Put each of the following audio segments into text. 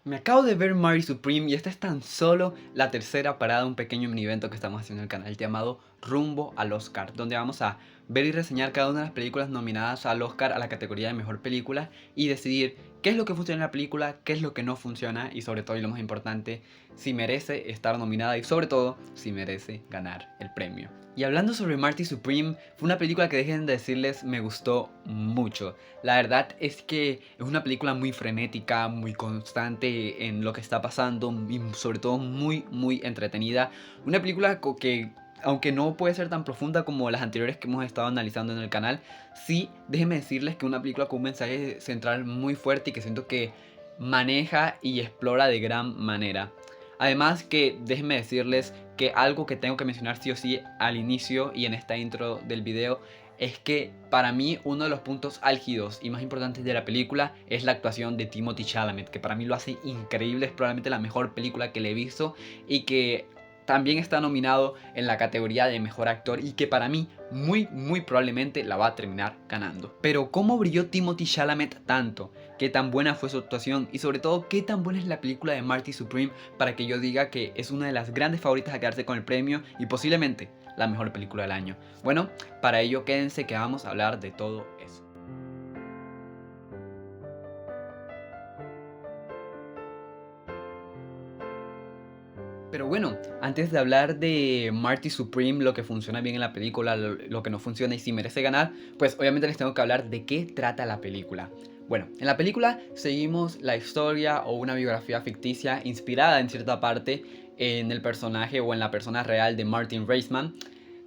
Me acabo de ver Marty Supreme y esta es tan solo la tercera parada de un pequeño mini evento que estamos haciendo en el canal llamado Rumbo al Oscar, donde vamos a ver y reseñar cada una de las películas nominadas al Oscar a la categoría de mejor película y decidir qué es lo que funciona en la película, qué es lo que no funciona y sobre todo y lo más importante, si merece estar nominada y sobre todo si merece ganar el premio. Y hablando sobre Marty Supreme, fue una película que dejen de decirles me gustó mucho. La verdad es que es una película muy frenética, muy constante en lo que está pasando y sobre todo muy entretenida. Una película que, aunque no puede ser tan profunda como las anteriores que hemos estado analizando en el canal, sí, déjenme decirles que es una película con un mensaje central muy fuerte y que siento que maneja y explora de gran manera. Además que déjenme decirles que algo que tengo que mencionar sí o sí al inicio y en esta intro del video es que para mí uno de los puntos álgidos y más importantes de la película es la actuación de Timothée Chalamet, que para mí lo hace increíble, es probablemente la mejor película que le he visto y que también está nominado en la categoría de mejor actor y que para mí muy probablemente la va a terminar ganando. Pero ¿cómo brilló Timothée Chalamet tanto? ¿Qué tan buena fue su actuación? Y sobre todo, ¿qué tan buena es la película de Marty Supreme para que yo diga que es una de las grandes favoritas a quedarse con el premio y posiblemente la mejor película del año? Bueno, para ello quédense que vamos a hablar de todo eso. Pero bueno, antes de hablar de Marty Supreme, lo que funciona bien en la película, lo que no funciona y si merece ganar, pues obviamente les tengo que hablar de qué trata la película. Bueno, en la película seguimos la historia o una biografía ficticia inspirada en cierta parte en el personaje o en la persona real de Martin Reisman.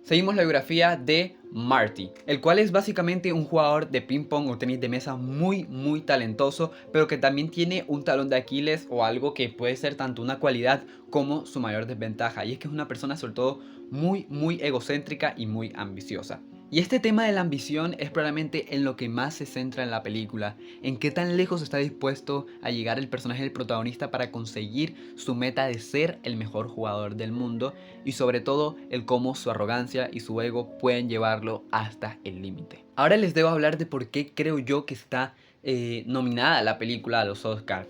Seguimos la biografía de Marty, el cual es básicamente un jugador de ping pong o tenis de mesa muy talentoso, pero que también tiene un talón de Aquiles o algo que puede ser tanto una cualidad como su mayor desventaja, y es que es una persona sobre todo muy egocéntrica y muy ambiciosa. Y este tema de la ambición es probablemente en lo que más se centra en la película, en qué tan lejos está dispuesto a llegar el personaje del protagonista para conseguir su meta de ser el mejor jugador del mundo y sobre todo el cómo su arrogancia y su ego pueden llevarlo hasta el límite. Ahora les debo hablar de por qué creo yo que está nominada la película a los Oscars.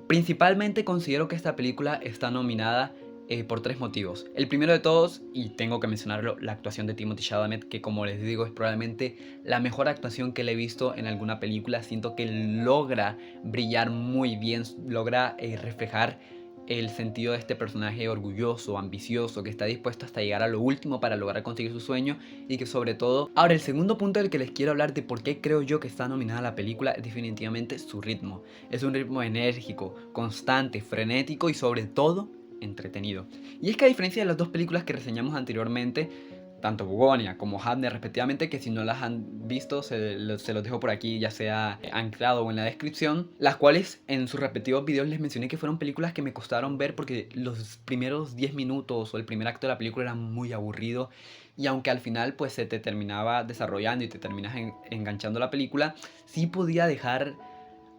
Principalmente considero que esta película está nominada por tres motivos. El primero de todos, y tengo que mencionarlo, la actuación de Timothée Chalamet, que como les digo es probablemente la mejor actuación que le he visto en alguna película. Siento que logra brillar muy bien, logra reflejar el sentido de este personaje orgulloso, ambicioso, que está dispuesto hasta llegar a lo último para lograr conseguir su sueño y que sobre todo... Ahora, el segundo punto del que les quiero hablar de por qué creo yo que está nominada la película es definitivamente su ritmo. Es un ritmo enérgico, constante, frenético y sobre todo entretenido. Y es que a diferencia de las dos películas que reseñamos anteriormente, tanto Bugonia como Hamner respectivamente, que si no las han visto se los dejo por aquí ya sea anclado o en la descripción, las cuales en sus respectivos videos les mencioné que fueron películas que me costaron ver porque los primeros 10 minutos o el primer acto de la película era muy aburrido y aunque al final pues se te terminaba desarrollando y te terminas enganchando la película, sí podía dejar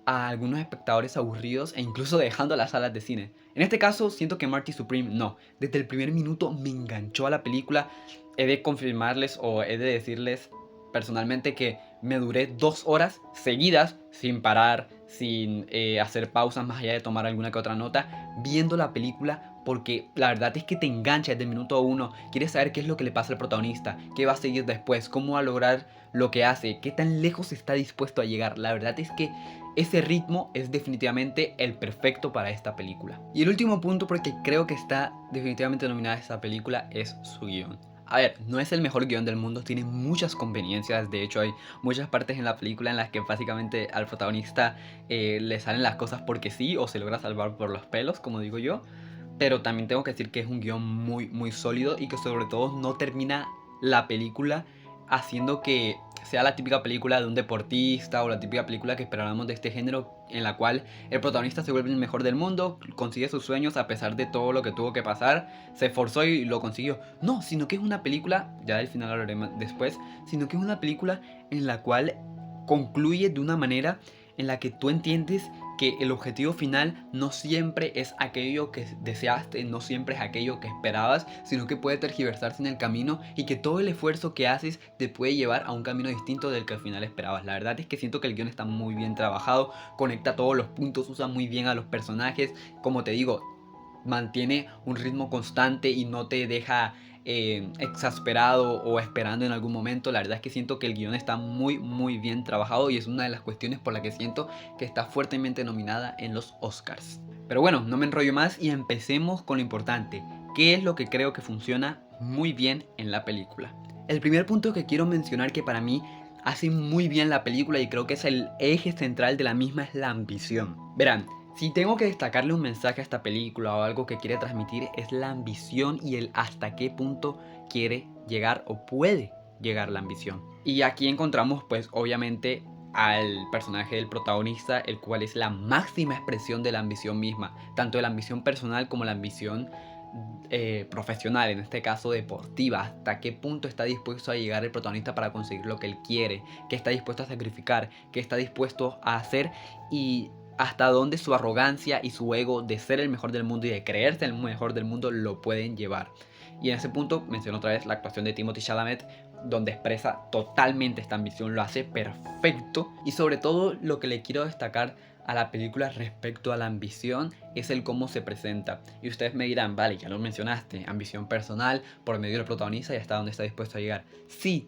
a algunos espectadores aburridos e incluso dejando las salas de cine. En este caso siento que Marty Supreme no, desde el primer minuto me enganchó a la película. He de confirmarles o he de decirles personalmente que me duré 2 horas seguidas sin parar, sin hacer pausas más allá de tomar alguna que otra nota, viendo la película porque la verdad es que te engancha desde el minuto uno, quieres saber qué es lo que le pasa al protagonista, qué va a seguir después, cómo va a lograr lo que hace, qué tan lejos está dispuesto a llegar. La verdad es que ese ritmo es definitivamente el perfecto para esta película. Y el último punto porque creo que está definitivamente nominada esta película es su guión. A ver, no es el mejor guión del mundo, tiene muchas conveniencias, de hecho hay muchas partes en la película en las que básicamente al protagonista le salen las cosas porque sí o se logra salvar por los pelos, como digo yo. Pero también tengo que decir que es un guión muy sólido y que sobre todo no termina la película haciendo que sea la típica película de un deportista o la típica película que esperábamos de este género en la cual el protagonista se vuelve el mejor del mundo, consigue sus sueños a pesar de todo lo que tuvo que pasar, se esforzó y lo consiguió. No, sino que es una película, ya del final hablaremos después, sino que es una película en la cual concluye de una manera en la que tú entiendes que el objetivo final no siempre es aquello que deseaste, no siempre es aquello que esperabas, sino que puede tergiversarse en el camino y que todo el esfuerzo que haces te puede llevar a un camino distinto del que al final esperabas. La verdad es que siento que el guión está muy bien trabajado, conecta todos los puntos, usa muy bien a los personajes, como te digo, mantiene un ritmo constante y no te deja exasperado o esperando en algún momento. La verdad es que siento que el guión está muy bien trabajado y es una de las cuestiones por la que siento que está fuertemente nominada en los Oscars. Pero bueno, no me enrollo más y empecemos con lo importante. ¿Qué es lo que creo que funciona muy bien en la película? El primer punto que quiero mencionar que para mí hace muy bien la película y creo que es el eje central de la misma es la ambición. Verán, si tengo que destacarle un mensaje a esta película o algo que quiere transmitir es la ambición y el hasta qué punto quiere llegar o puede llegar la ambición. Y aquí encontramos pues obviamente al personaje del protagonista, el cual es la máxima expresión de la ambición misma, tanto de la ambición personal como la ambición profesional, en este caso deportiva. Hasta qué punto está dispuesto a llegar el protagonista para conseguir lo que él quiere, qué está dispuesto a sacrificar, qué está dispuesto a hacer y hasta dónde su arrogancia y su ego de ser el mejor del mundo y de creerse el mejor del mundo lo pueden llevar. Y en ese punto menciono otra vez la actuación de Timothée Chalamet, donde expresa totalmente esta ambición, lo hace perfecto. Y sobre todo lo que le quiero destacar a la película respecto a la ambición es el cómo se presenta. Y ustedes me dirán, vale, ya lo mencionaste, ambición personal por medio del protagonista y hasta dónde está dispuesto a llegar. Sí,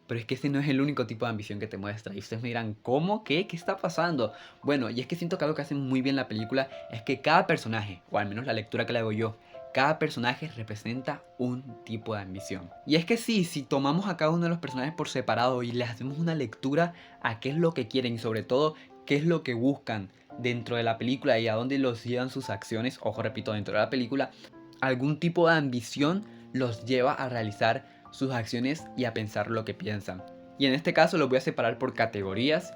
pero es que ese no es el único tipo de ambición que te muestra. Y ustedes me dirán, ¿cómo? ¿Qué? ¿Qué está pasando? Bueno, y es que siento que algo que hace muy bien la película es que cada personaje, o al menos la lectura que le hago yo, cada personaje representa un tipo de ambición. Y es que sí, si tomamos a cada uno de los personajes por separado y les hacemos una lectura a qué es lo que quieren y sobre todo qué es lo que buscan dentro de la película y a dónde los llevan sus acciones, ojo, repito, dentro de la película, algún tipo de ambición los lleva a realizar sus acciones y a pensar lo que piensan. Y en este caso los voy a separar por categorías,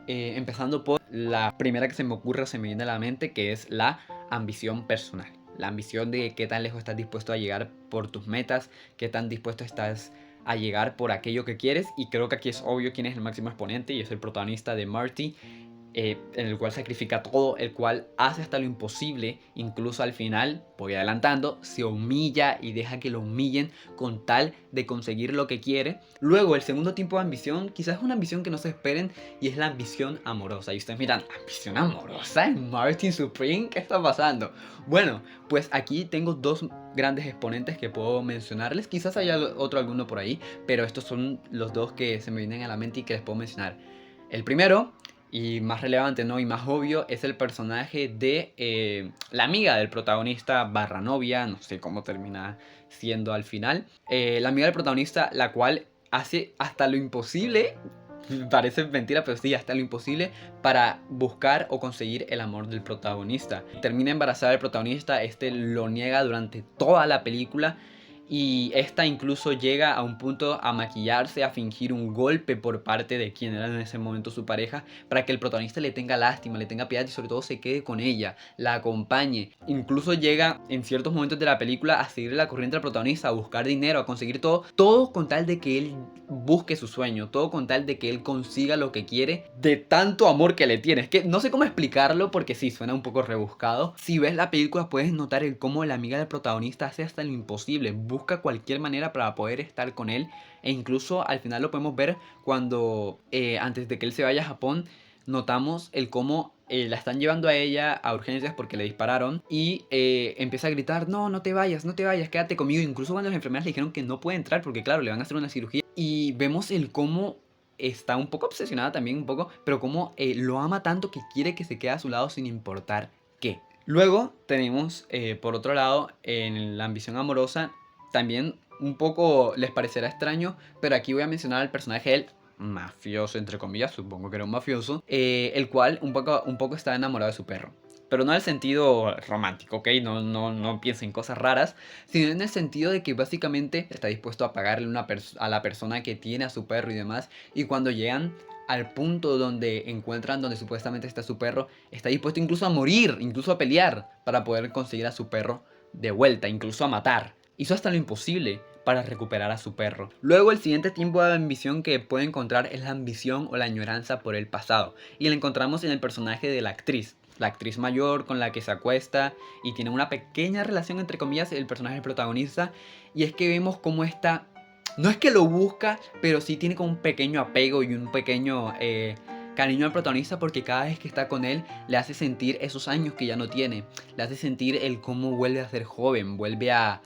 empezando por la primera que se me ocurre o se me viene a la mente, que es la ambición personal. La ambición de qué tan lejos estás dispuesto a llegar por tus metas, qué tan dispuesto estás a llegar por aquello que quieres. Y creo que aquí es obvio quién es el máximo exponente y es el protagonista de Marty, en el cual sacrifica todo, el cual hace hasta lo imposible, incluso al final, voy adelantando, se humilla y deja que lo humillen con tal de conseguir lo que quiere. Luego, el segundo tipo de ambición, quizás es una ambición que no se esperen, y es la ambición amorosa. Y ustedes miran, ¿ambición amorosa en Martin Supreme? ¿Qué está pasando? Bueno, pues aquí tengo dos grandes exponentes que puedo mencionarles, quizás haya otro alguno por ahí, pero estos son los dos que se me vienen a la mente y que les puedo mencionar. El primero y más relevante, ¿no? Y más obvio es el personaje de la amiga del protagonista barra novia, no sé cómo termina siendo al final. La amiga del protagonista, la cual hace hasta lo imposible, parece mentira, pero sí, hasta lo imposible para buscar o conseguir el amor del protagonista. Termina embarazada del protagonista, este lo niega durante toda la película. Y esta incluso llega a un punto a maquillarse, a fingir un golpe por parte de quien era en ese momento su pareja, para que el protagonista le tenga lástima, le tenga piedad y sobre todo se quede con ella, la acompañe. Incluso llega en ciertos momentos de la película a seguir la corriente del protagonista, a buscar dinero, a conseguir todo con tal de que él busque su sueño, todo con tal de que él consiga lo que quiere, de tanto amor que le tiene. Es que no sé cómo explicarlo porque sí, suena un poco rebuscado. Si ves la película puedes notar el cómo la amiga del protagonista hace hasta lo imposible, busca cualquier manera para poder estar con él, e incluso al final lo podemos ver cuando antes de que él se vaya a Japón, notamos el cómo la están llevando a ella a urgencias porque le dispararon y empieza a gritar, no, no te vayas, no te vayas, quédate conmigo. Incluso cuando las enfermeras le dijeron que no puede entrar porque claro, le van a hacer una cirugía. Y vemos el cómo está un poco obsesionada también, un poco, pero cómo lo ama tanto que quiere que se quede a su lado sin importar qué. Luego tenemos, por otro lado, en la ambición amorosa, también un poco les parecerá extraño, pero aquí voy a mencionar al personaje del mafioso, entre comillas, supongo que era un mafioso, el cual un poco está enamorado de su perro. Pero no en el sentido romántico, ¿ok? No piensen en cosas raras, sino en el sentido de que básicamente está dispuesto a pagarle a la persona que tiene a su perro y demás, y cuando llegan al punto donde encuentran donde supuestamente está su perro, está dispuesto incluso a morir, incluso a pelear para poder conseguir a su perro de vuelta, incluso a matar. Hizo hasta lo imposible para recuperar a su perro. Luego el siguiente tipo de ambición que puede encontrar es la ambición o la añoranza por el pasado, y la encontramos en el personaje de la actriz. la actriz mayor con la que se acuesta y tiene una pequeña relación entre comillas el personaje del protagonista. Y es que vemos cómo esta, no es que lo busca, pero sí tiene como un pequeño apego y un pequeño cariño al protagonista, porque cada vez que está con él le hace sentir esos años que ya no tiene, le hace sentir el cómo vuelve a ser joven, vuelve a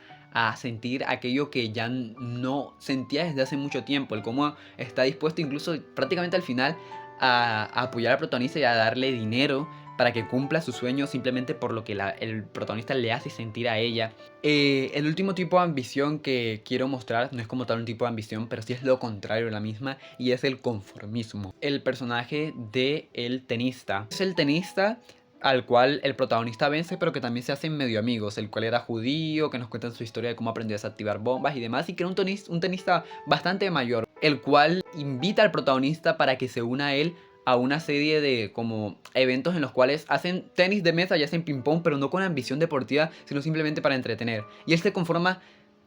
sentir aquello que ya no sentía desde hace mucho tiempo, el cómo está dispuesto incluso prácticamente al final a apoyar al protagonista y a darle dinero para que cumpla su sueño simplemente por lo que el protagonista le hace sentir a ella. El último tipo de ambición que quiero mostrar no es como tal un tipo de ambición, pero sí es lo contrario de la misma, y es el conformismo. El personaje de el tenista. Es el tenista al cual el protagonista vence, pero que también se hacen medio amigos, el cual era judío, que nos cuentan su historia de cómo aprendió a desactivar bombas y demás, y que era un tenista bastante mayor, el cual invita al protagonista para que se una a él a una serie de como eventos en los cuales hacen tenis de mesa y hacen ping pong, pero no con ambición deportiva, sino simplemente para entretener. Y él se conforma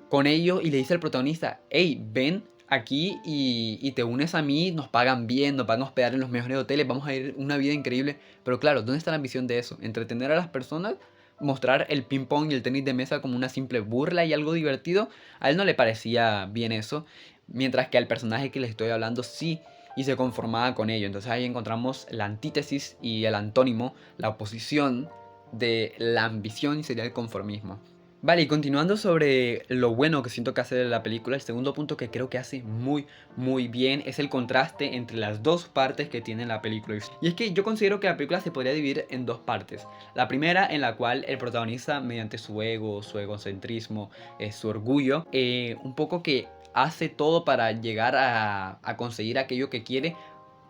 con ello y le dice al protagonista: hey, ven aquí y te unes a mí, nos pagan bien, nos van a hospedar en los mejores hoteles, vamos a ir una vida increíble. Pero claro, ¿dónde está la ambición de eso? Entretener a las personas, mostrar el ping pong y el tenis de mesa como una simple burla y algo divertido. A él no le parecía bien eso, mientras que al personaje que les estoy hablando sí, y se conformaba con ello. Entonces ahí encontramos la antítesis y el antónimo, la oposición de la ambición, y sería el conformismo. Vale, y continuando sobre lo bueno que siento que hace la película, el segundo punto que creo que hace muy bien es el contraste entre las dos partes que tiene la película. Y es que yo considero que la película se podría dividir en dos partes. La primera, en la cual el protagonista, mediante su ego, su egocentrismo, su orgullo, un poco que hace todo para llegar a conseguir aquello que quiere,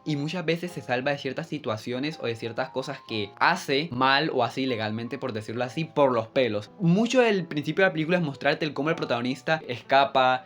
y muchas veces se salva de ciertas situaciones o de ciertas cosas que hace mal o hace ilegalmente, por decirlo así, por los pelos. Mucho del principio de la película es mostrarte el cómo el protagonista escapa,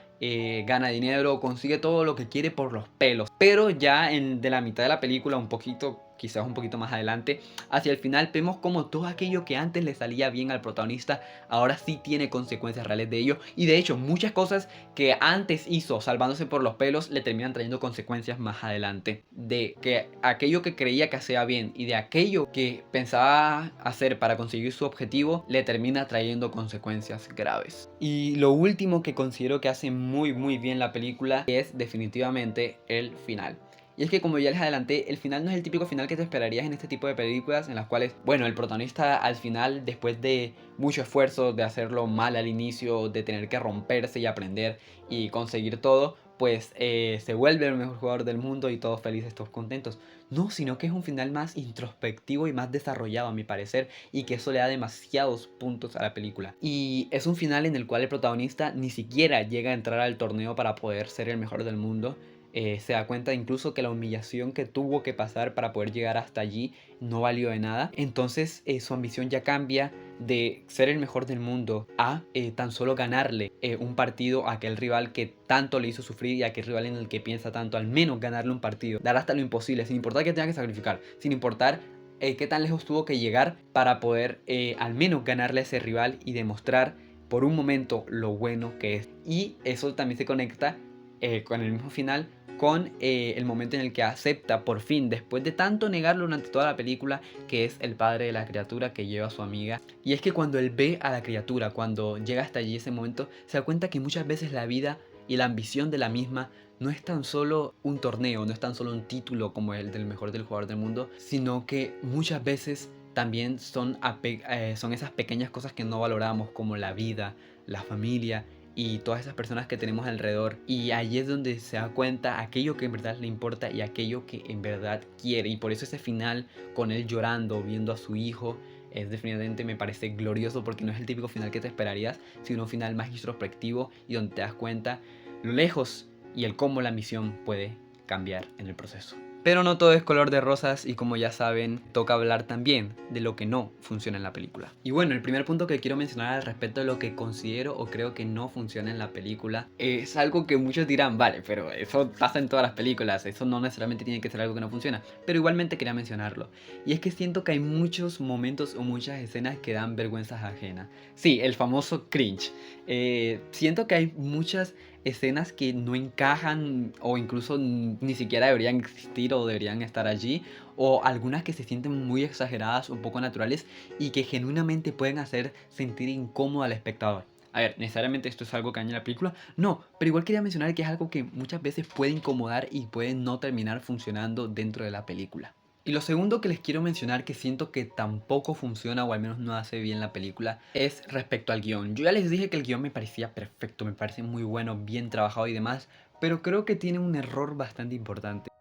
gana dinero, consigue todo lo que quiere por los pelos. Pero ya de la mitad de la película, un poquito, quizás un poquito más adelante, hacia el final, vemos como todo aquello que antes le salía bien al protagonista, ahora sí tiene consecuencias reales de ello. Y de hecho, muchas cosas que antes hizo salvándose por los pelos le terminan trayendo consecuencias más adelante. De que aquello que creía que hacía bien y de aquello que pensaba hacer para conseguir su objetivo le termina trayendo consecuencias graves. Y lo último que considero que hace muy bien la película es definitivamente el final. Y es que, como ya les adelanté, el final no es el típico final que te esperarías en este tipo de películas, en las cuales, bueno, el protagonista al final, después de mucho esfuerzo, de hacerlo mal al inicio, de tener que romperse y aprender y conseguir todo, pues se vuelve el mejor jugador del mundo y todos felices, todos contentos. No, sino que es un final más introspectivo y más desarrollado, a mi parecer, y que eso le da demasiados puntos a la película. Y es un final en el cual el protagonista ni siquiera llega a entrar al torneo para poder ser el mejor del mundo. Se da cuenta incluso que la humillación que tuvo que pasar para poder llegar hasta allí no valió de nada. Entonces su ambición ya cambia de ser el mejor del mundo a tan solo ganarle un partido a aquel rival que tanto le hizo sufrir, y a aquel rival en el que piensa tanto, al menos ganarle un partido, dar hasta lo imposible, sin importar que tenga que sacrificar, sin importar qué tan lejos tuvo que llegar para poder al menos ganarle a ese rival y demostrar por un momento lo bueno que es. Y eso también se conecta con el mismo final, con el momento en el que acepta por fin, después de tanto negarlo durante toda la película, que es el padre de la criatura que lleva a su amiga. Y es que cuando él ve a la criatura, cuando llega hasta allí ese momento, se da cuenta que muchas veces la vida y la ambición de la misma no es tan solo un torneo, no es tan solo un título como el del mejor del jugador del mundo, sino que muchas veces también son esas pequeñas cosas que no valoramos, como la vida, la familia y todas esas personas que tenemos alrededor. Y ahí es donde se da cuenta aquello que en verdad le importa y aquello que en verdad quiere. Y por eso ese final con él llorando, viendo a su hijo, es definitivamente, me parece glorioso, porque no es el típico final que te esperarías, sino un final más introspectivo y donde te das cuenta lo lejos y el cómo la misión puede cambiar en el proceso. Pero no todo es color de rosas, y como ya saben, toca hablar también de lo que no funciona en la película. Y bueno, el primer punto que quiero mencionar al respecto de lo que considero o creo que no funciona en la película es algo que muchos dirán: vale, pero eso pasa en todas las películas, eso no necesariamente tiene que ser algo que no funciona. Pero igualmente quería mencionarlo. Y es que siento que hay muchos momentos o muchas escenas que dan vergüenzas ajenas. Sí, el famoso cringe. Siento que hay muchas escenas que no encajan o incluso ni siquiera deberían existir o deberían estar allí, o algunas que se sienten muy exageradas, un poco naturales y que genuinamente pueden hacer sentir incómodo al espectador. A ver, necesariamente esto es algo que daña la película, no, pero igual quería mencionar que es algo que muchas veces puede incomodar y puede no terminar funcionando dentro de la película. Y lo segundo que les quiero mencionar, que siento que tampoco funciona o al menos no hace bien la película, es respecto al guión. Yo ya les dije que el guión me parecía perfecto, me parece muy bueno, bien trabajado y demás, pero creo que tiene un error bastante importante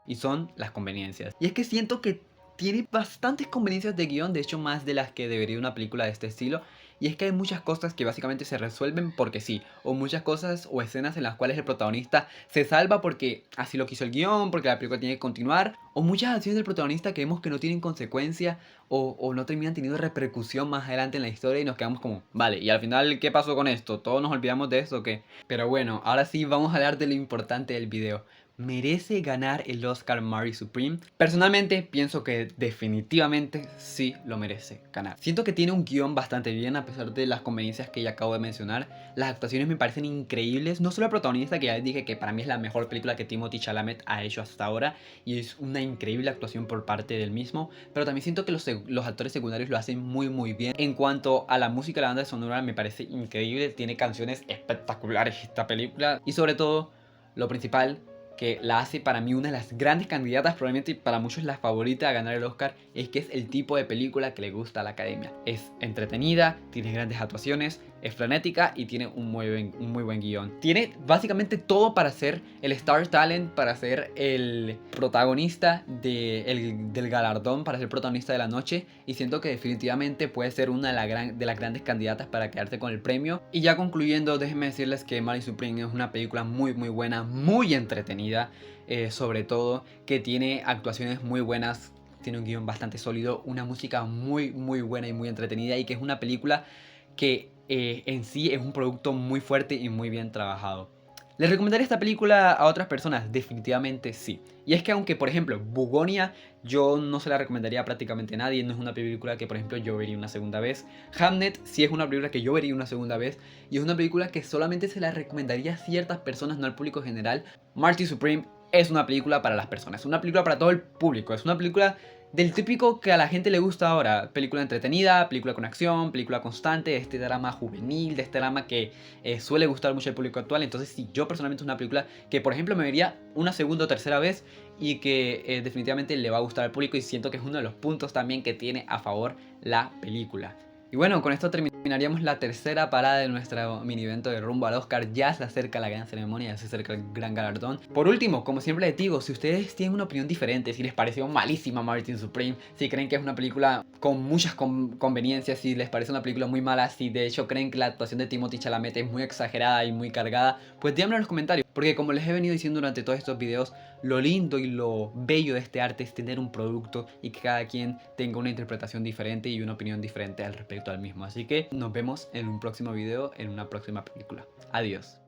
y son las conveniencias. Y es que siento que tiene bastantes conveniencias de guión, de hecho más de las que debería una película de este estilo. Y es que hay muchas cosas que básicamente se resuelven porque sí, o muchas cosas o escenas en las cuales el protagonista se salva porque así lo quiso el guión, porque la película tiene que continuar, o muchas acciones del protagonista que vemos que no tienen consecuencia o no terminan teniendo repercusión más adelante en la historia y nos quedamos como, vale, y al final, ¿qué pasó con esto? ¿Todos nos olvidamos de esto o qué? Pero bueno, ahora sí vamos a hablar de lo importante del video. ¿Merece ganar el Oscar Marty Supreme? Personalmente pienso que definitivamente sí lo merece ganar. Siento que tiene un guión bastante bien a pesar de las conveniencias que ya acabo de mencionar. Las actuaciones me parecen increíbles, no solo el protagonista, que ya les dije que para mí es la mejor película que Timothée Chalamet ha hecho hasta ahora y es una increíble actuación por parte del mismo, pero también siento que los actores secundarios lo hacen muy bien. En cuanto a la música, la banda sonora me parece increíble, tiene canciones espectaculares esta película y sobre todo, lo principal, que la hace para mí una de las grandes candidatas, probablemente para muchos la favorita a ganar el Oscar, es que es el tipo de película que le gusta a la academia. Es entretenida, tiene grandes actuaciones, es frenética y tiene un muy buen guión. Tiene básicamente todo para ser el Star Talent, para ser el protagonista del galardón, para ser protagonista de la noche, y siento que definitivamente puede ser una de las grandes candidatas para quedarse con el premio. Y ya concluyendo, déjenme decirles que Marty Supreme es una película muy buena, muy entretenida, sobre todo que tiene actuaciones muy buenas, tiene un guión bastante sólido, una música muy buena y muy entretenida, y que es una película que en sí es un producto muy fuerte y muy bien trabajado. ¿Les recomendaría esta película a otras personas? Definitivamente sí. Y es que aunque, por ejemplo, Bugonia yo no se la recomendaría a prácticamente a nadie, no es una película que, por ejemplo, yo vería una segunda vez. Hamnet sí es una película que yo vería una segunda vez y es una película que solamente se la recomendaría a ciertas personas, no al público general. Marty Supreme es una película para las personas, es una película para todo el público, es una película del típico que a la gente le gusta ahora. Película entretenida, película con acción, película constante, de este drama juvenil, de este drama que suele gustar mucho al público actual. Entonces sí, yo personalmente es una película que, por ejemplo, me vería una segunda o tercera vez y que definitivamente le va a gustar al público, y siento que es uno de los puntos también que tiene a favor la película. Y bueno, con esto terminaríamos la tercera parada de nuestro mini evento de rumbo al Oscar. Ya se acerca la gran ceremonia, ya se acerca el gran galardón. Por último, como siempre les digo, si ustedes tienen una opinión diferente, si les pareció malísima Martin Supreme, si creen que es una película con muchas conveniencias, si les parece una película muy mala, si de hecho creen que la actuación de Timothée Chalamet es muy exagerada y muy cargada, pues díganmelo en los comentarios. Porque como les he venido diciendo durante todos estos videos, lo lindo y lo bello de este arte es tener un producto y que cada quien tenga una interpretación diferente y una opinión diferente al respecto al mismo. Así que nos vemos en un próximo video, en una próxima película. Adiós.